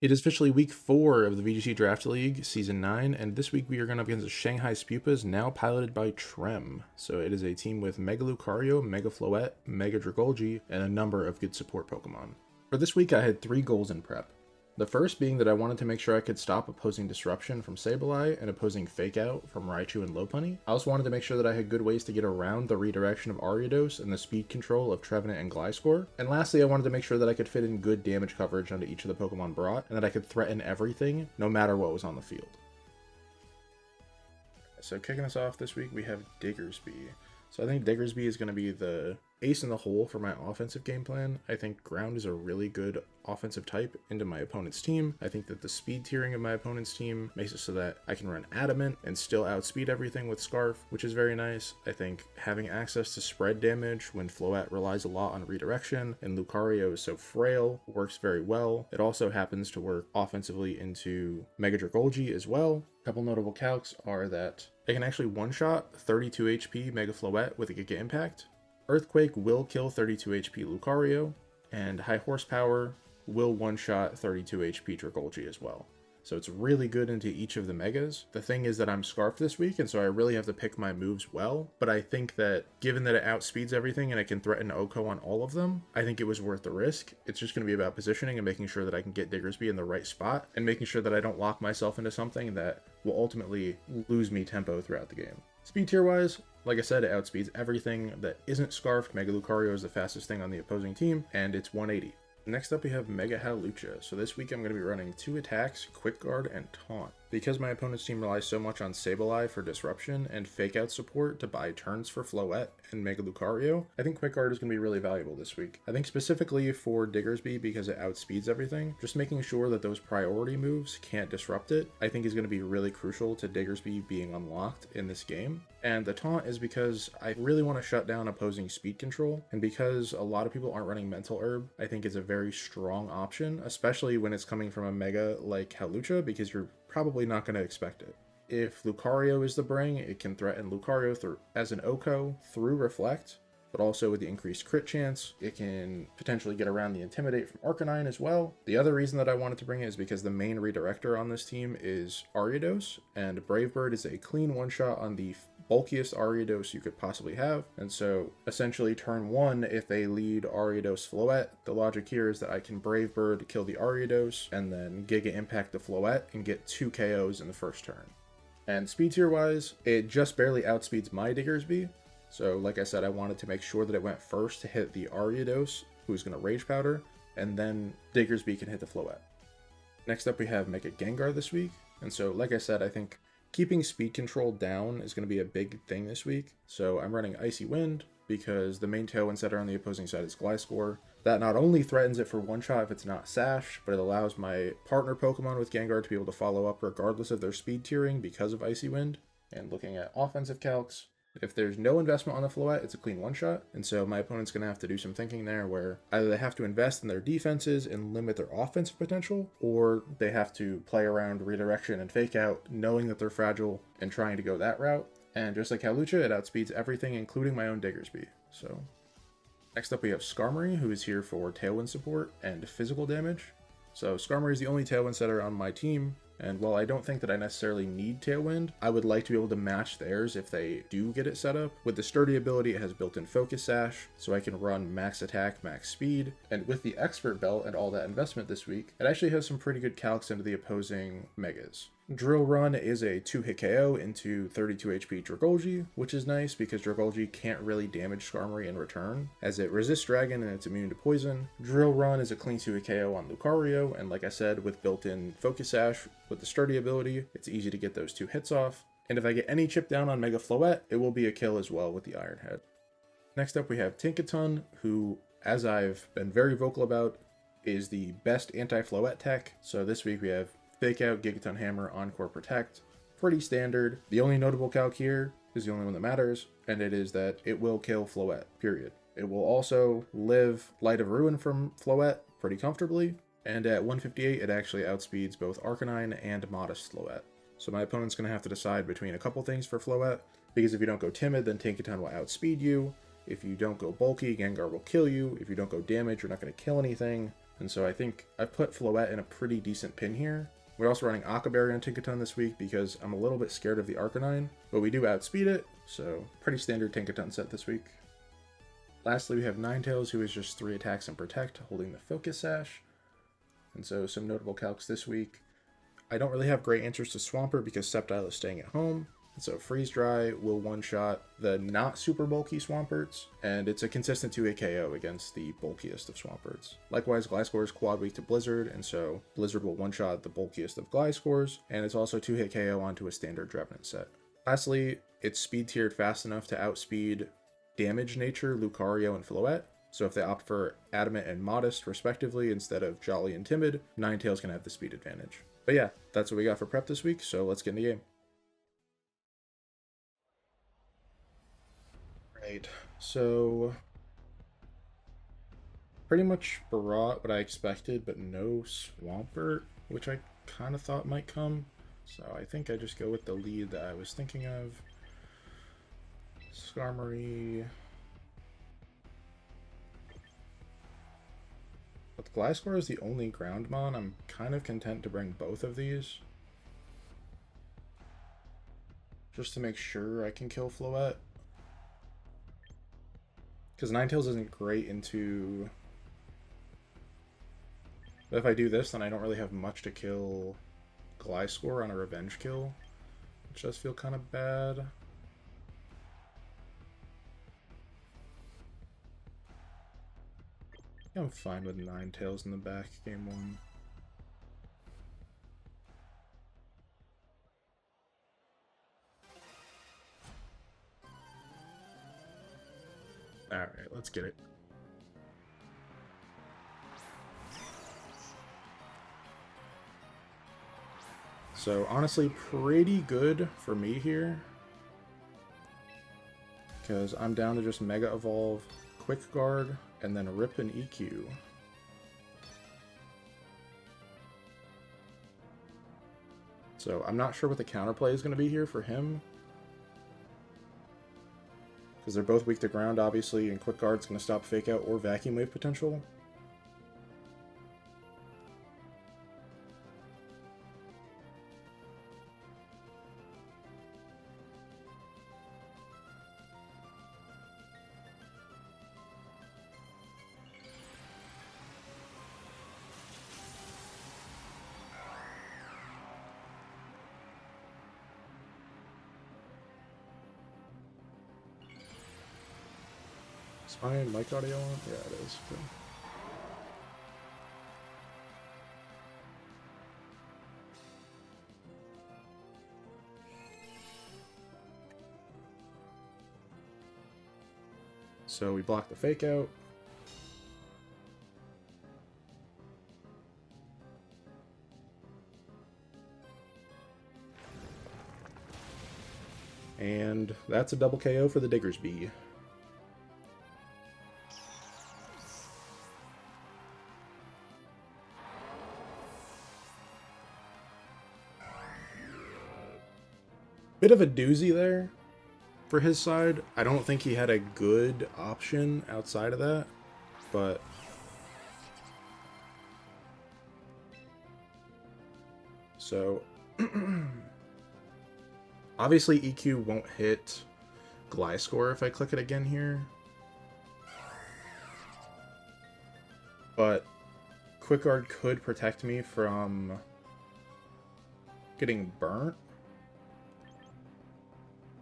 It is officially week 4 of the VGC Draft League, Season 9, and this week we are going up against the Shanghai Spupas, now piloted by Trem. So it is a team with Mega Lucario, Mega Floette, Mega Dragolgi, and a number of good support Pokemon. For this week I had 3 goals in prep. The first being that I wanted to make sure I could stop opposing Disruption from Sableye and opposing Fake Out from Raichu and Lopunny. I also wanted to make sure that I had good ways to get around the redirection of Ariados and the speed control of Trevenant and Gliscor. And lastly, I wanted to make sure that I could fit in good damage coverage onto each of the Pokemon brought, and that I could threaten everything, no matter what was on the field. So kicking us off this week, we have Diggersby. So I think Diggersby is going to be the ace in the hole for my offensive game plan. I think ground is a really good offensive type into my opponent's team. I think that the speed tiering of my opponent's team makes it so that I can run Adamant and still outspeed everything with Scarf, which is very nice. I think having access to spread damage when Floette relies a lot on redirection and Lucario is so frail works very well. It also happens to work offensively into Mega Dragolgi as well. A couple notable calcs are that I can actually one-shot 32 HP Mega Floette with a Giga Impact. Earthquake will kill 32 HP Lucario, and High Horsepower will one-shot 32 HP Dragolgi as well. So it's really good into each of the Megas. The thing is that I'm Scarfed this week, and so I really have to pick my moves well, but I think that given that it outspeeds everything and I can threaten Oko on all of them, I think it was worth the risk. It's just going to be about positioning and making sure that I can get Diggersby in the right spot, and making sure that I don't lock myself into something that will ultimately lose me tempo throughout the game. Speed tier wise, like I said, it outspeeds everything that isn't Scarfed. Mega Lucario is the fastest thing on the opposing team, and it's 180. Next up we have Mega Hawlucha. So this week I'm going to be running 2 attacks, Quick Guard, and Taunt. Because my opponent's team relies so much on Sableye for disruption and Fake Out support to buy turns for Floette and Mega Lucario, I think Quick Guard is going to be really valuable this week. I think specifically for Diggersby because it outspeeds everything, just making sure that those priority moves can't disrupt it, I think is going to be really crucial to Diggersby being unlocked in this game. And the Taunt is because I really want to shut down opposing speed control, and because a lot of people aren't running Mental Herb, I think it's a very strong option, especially when it's coming from a Mega like Hawlucha, because you're probably not going to expect it. If Lucario is the bring, it can threaten Lucario through as an Oko through Reflect, but also with the increased crit chance, it can potentially get around the Intimidate from Arcanine as well. The other reason that I wanted to bring it is because the main redirector on this team is Ariados, and Brave Bird is a clean one-shot on the bulkiest Ariados you could possibly have, and so essentially turn 1, if they lead Ariados Floette, the logic here is that I can Brave Bird kill the Ariados, and then Giga Impact the Floette and get 2 KOs in the first turn. And speed tier wise, it just barely outspeeds my Diggersby, so like I said, I wanted to make sure that it went first to hit the Ariados, who's going to Rage Powder, and then Diggersby can hit the Floette. Next up we have Mega Gengar this week, and so like I said, I think keeping speed control down is going to be a big thing this week, so I'm running Icy Wind because the main Tailwind setter on the opposing side is Gliscor. That not only threatens it for one shot if it's not Sash, but it allows my partner Pokemon with Gengar to be able to follow up regardless of their speed tiering because of Icy Wind. And looking at offensive calcs, if there's no investment on the Floette, it's a clean one-shot, and so my opponent's going to have to do some thinking there where either they have to invest in their defenses and limit their offensive potential, or they have to play around redirection and Fake Out, knowing that they're fragile and trying to go that route. And just like Hawlucha, it outspeeds everything, including my own Diggersby. So next up we have Skarmory, who is here for Tailwind support and physical damage. So Skarmory is the only Tailwind setter on my team, and while I don't think that I necessarily need Tailwind, I would like to be able to match theirs if they do get it set up. With the Sturdy ability, it has built-in Focus Sash, so I can run max attack, max speed, and with the Expert Belt and all that investment this week, it actually has some pretty good calcs into the opposing Megas. Drill Run is a 2-hit KO into 32 HP Dragolgi, which is nice because Dragolgi can't really damage Skarmory in return, as it resists Dragon and it's immune to poison. Drill Run is a clean 2-hit KO on Lucario, and like I said, with built-in Focus Sash, with the Sturdy ability, it's easy to get those 2 hits off. And if I get any chip down on Mega Floette, it will be a kill as well with the Iron Head. Next up we have Tinkaton, who, as I've been very vocal about, is the best anti-Floette tech. So this week we have Fake Out, Gigaton Hammer, Encore Protect. Pretty standard. The only notable calc here is the only one that matters, and it is that it will kill Floette, period. It will also live Light of Ruin from Floette pretty comfortably, and at 158 it actually outspeeds both Arcanine and Modest Floette. So my opponent's going to have to decide between a couple things for Floette, because if you don't go Timid, then Tinkaton will outspeed you. If you don't go bulky, Gengar will kill you. If you don't go damage, you're not going to kill anything. And so I think I've put Floette in a pretty decent pin here. We're also running Akaberry on Tinkaton this week because I'm a little bit scared of the Arcanine, but we do outspeed it, so pretty standard Tinkaton set this week. Lastly, we have Ninetales, who is just 3 attacks and Protect, holding the Focus Sash. And so some notable calcs this week. I don't really have great answers to Swampert because Sceptile is staying at home. And so Freeze Dry will one-shot the not super bulky Swamperts, and it's a consistent 2-hit KO against the bulkiest of Swamperts. Likewise, Gliscor is quad weak to Blizzard, and so Blizzard will one-shot the bulkiest of Gliscors, and it's also 2-hit KO onto a standard Trevenant set. Lastly, it's speed tiered fast enough to outspeed Damage Nature, Lucario, and Floette. So if they opt for Adamant and Modest, respectively, instead of Jolly and Timid, Ninetales can have the speed advantage. But yeah, that's what we got for prep this week, so let's get in the game. Right, so pretty much brought what I expected, but no Swampert, which I kind of thought might come. So I think I just go with the lead that I was thinking of. Skarmory. With Gliscor is the only Groundmon, I'm kind of content to bring both of these. Just to make sure I can kill Floette. Because Ninetales isn't great into... But if I do this, then I don't really have much to kill Gliscor on a revenge kill. Which does feel kind of bad. I'm fine with Ninetales in the back, game 1. Alright, let's get it. So honestly, pretty good for me here. Because I'm down to just Mega Evolve, Quick Guard, and then rip an EQ. So I'm not sure what the counterplay is going to be here for him. Because they're both weak to ground, obviously, and Quick Guard's going to stop Fake Out or Vacuum Wave potential. Is my mic audio on? Yeah, it is. Good. So we block the Fake Out. And that's a double KO for the Diggersby. Bit of a doozy there for his side. I don't think he had a good option outside of that, but so obviously EQ won't hit Gliscor if I click it again here, but Quick Guard could protect me from getting burnt.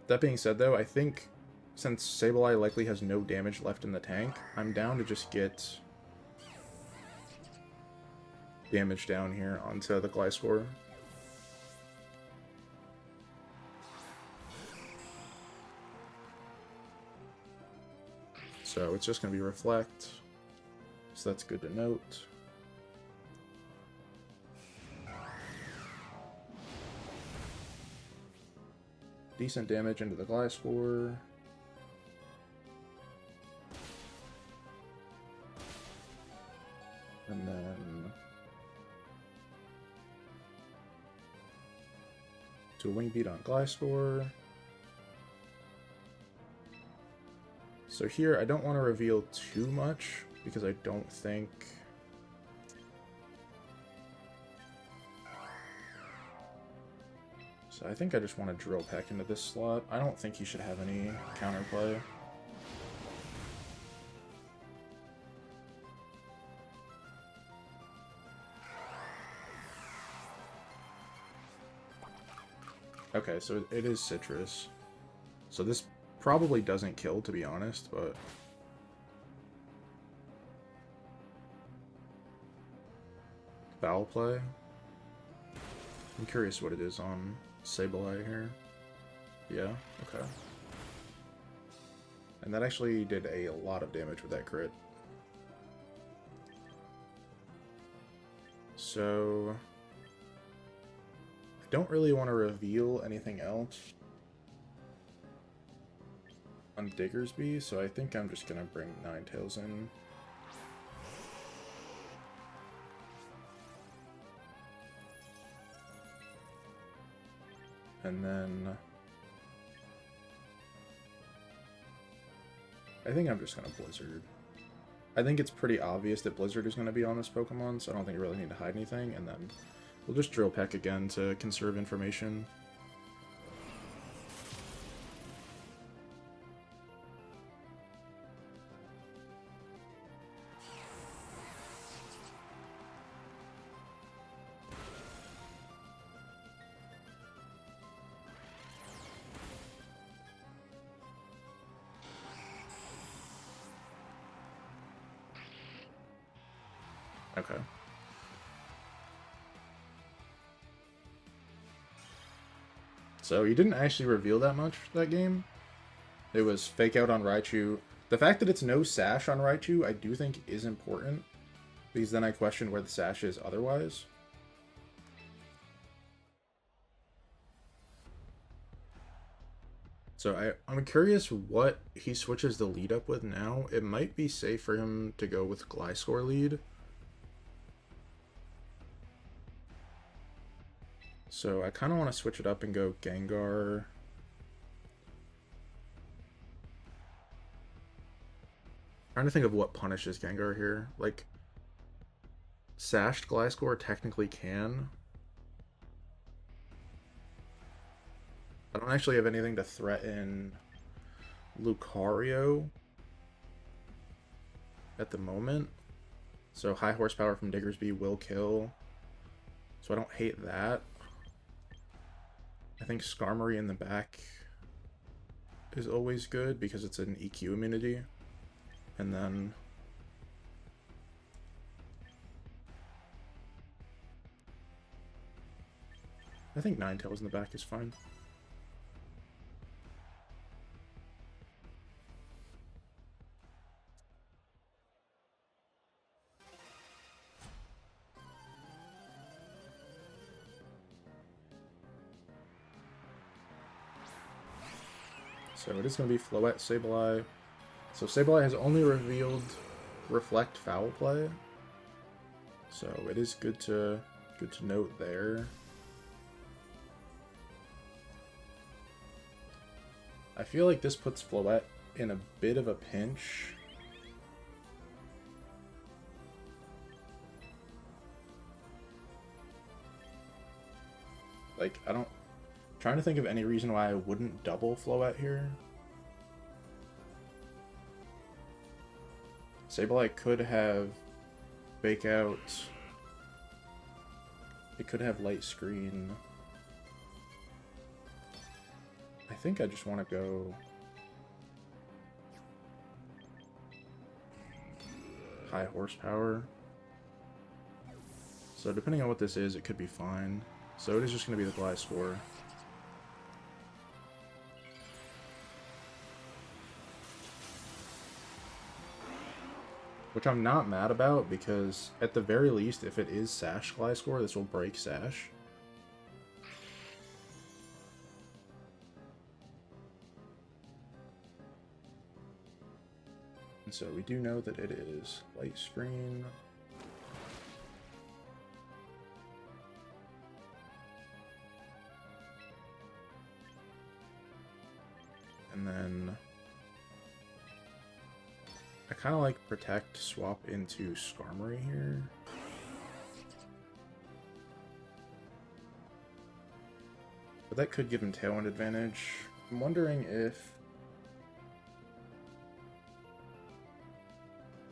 That being said, though, I think since Sableye likely has no damage left in the tank, I'm down to just get damage down here onto the Gliscor. So it's just going to be Reflect, so that's good to note. Decent damage into the Gliscor. And then to a Wing Beat on Gliscor. So here I don't want to reveal too much because I don't think So I think I just want to drill peck into this slot. I don't think he should have any counterplay. Okay, so it is citrus. So this probably doesn't kill, to be honest, but... Foul play? I'm curious what it is on Sableye here. Yeah, okay. And that actually did a lot of damage with that crit. So... I don't really want to reveal anything else on Diggersby, so I think I'm just going to bring Ninetales in. And then I think I'm just going to Blizzard. I think it's pretty obvious that Blizzard is going to be on this Pokemon, so I don't think I really need to hide anything. And then we'll just Drill Peck again to conserve information. Okay. So he didn't actually reveal that much that game. It was Fake Out on Raichu. The fact that it's no Sash on Raichu, I do think is important, because then I question where the Sash is otherwise. So I'm curious what he switches the lead up with now. It might be safe for him to go with Gliscor lead. So I kind of want to switch it up and go Gengar. Trying to think of what punishes Gengar here. Like, Sashed Gliscor technically can. I don't actually have anything to threaten Lucario at the moment. So high horsepower from Diggersby will kill. So I don't hate that. I think Skarmory in the back is always good because it's an EQ immunity. And then I think Ninetales in the back is fine. So it is going to be Floette, Sableye. So Sableye has only revealed Reflect Foul Play. So it is good to note there. I feel like this puts Floette in a bit of a pinch. Like, trying to think of any reason why I wouldn't double Floette here. Sableye could have Fake Out. It could have Light Screen. I think I just want to go high horsepower. So depending on what this is, it could be fine. So it is just going to be the Gliscor. Which I'm not mad about, because at the very least, if it is Sash Gliscor, this will break Sash. And so we do know that it is Light Screen. And then I kind of like Protect, swap into Skarmory here. But that could give him Tailwind advantage. I'm wondering if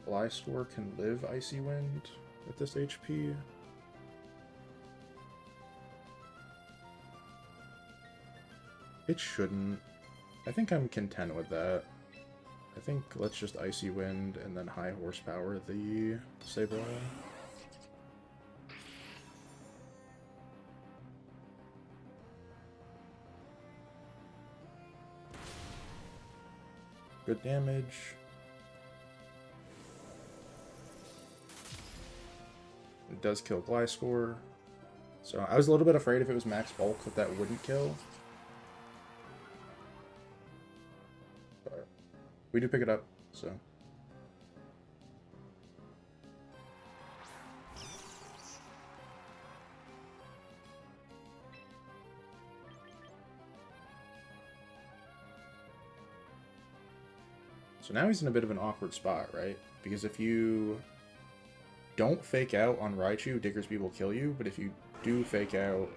Gliscor can live Icy Wind with this HP. It shouldn't. I think I'm content with that. I think let's just Icy Wind and then high horsepower the Sableye. Good damage. It does kill Gliscor. So I was a little bit afraid if it was max bulk that wouldn't kill. But we do pick it up, so. So now he's in a bit of an awkward spot, right? Because if you don't fake out on Raichu, Diggersby will kill you, but if you do fake out,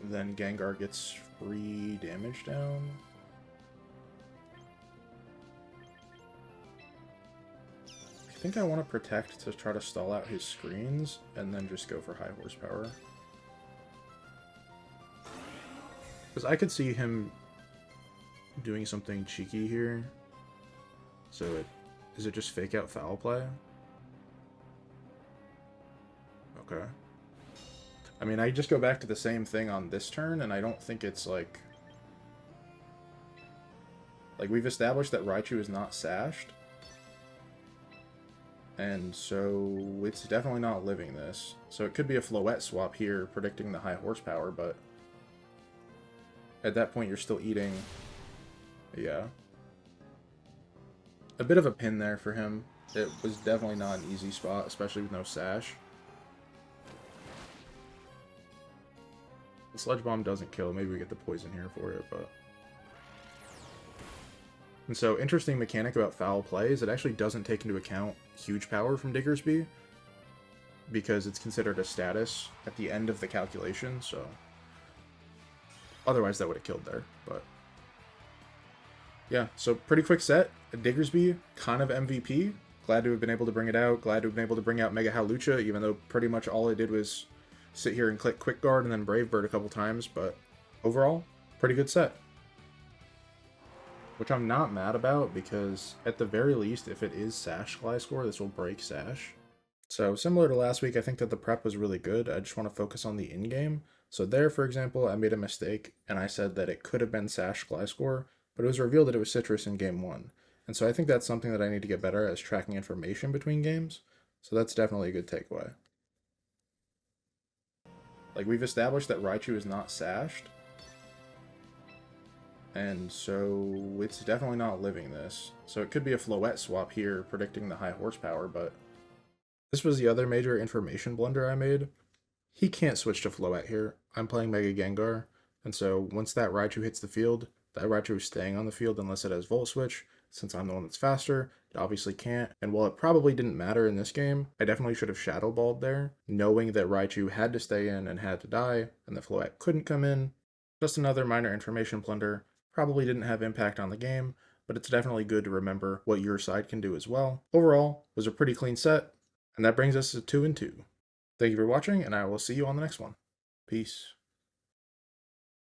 then Gengar gets free damage down. I think I want to protect to try to stall out his screens, and then just go for high horsepower. Because I could see him doing something cheeky here. So is it just fake out foul play? Okay. I mean, I just go back to the same thing on this turn, and I don't think it's like we've established that Raichu is not sashed. And so it's definitely not living this. So it could be a Floette swap here, predicting the high horsepower, but at that point you're still eating. Yeah. A bit of a pin there for him. It was definitely not an easy spot, especially with no sash. The Sludge Bomb doesn't kill. Maybe we get the poison here for it, but... And so, interesting mechanic about foul play is it actually doesn't take into account huge power from Diggersby, because it's considered a status at the end of the calculation, so... Otherwise that would have killed there, but... Yeah, so pretty quick set. Diggersby, kind of MVP. Glad to have been able to bring it out. Glad to have been able to bring out Mega Hawlucha, even though pretty much all I did was sit here and click Quick Guard and then Brave Bird a couple times, but overall, pretty good set. Which I'm not mad about, because at the very least, if it is Sash Gliscor, this will break Sash. So similar to last week, I think that the prep was really good. I just want to focus on the in-game. So there, for example, I made a mistake, and I said that it could have been Sash Gliscor, but it was revealed that it was Citrus in game 1. And so I think that's something that I need to get better at, is tracking information between games. So that's definitely a good takeaway. We've established that Raichu is not sashed. And so it's definitely not living this. So it could be a Floette swap here, predicting the high horsepower, but this was the other major information blunder I made. He can't switch to Floette here. I'm playing Mega Gengar, and so once that Raichu hits the field, that Raichu is staying on the field unless it has Volt Switch. Since I'm the one that's faster, it obviously can't. And while it probably didn't matter in this game, I definitely should have Shadow Balled there, knowing that Raichu had to stay in and had to die, and the Floette couldn't come in. Just another minor information blunder. Probably didn't have impact on the game, but it's definitely good to remember what your side can do as well. Overall, was a pretty clean set, and that brings us to 2-2. Thank you for watching, and I will see you on the next one. Peace.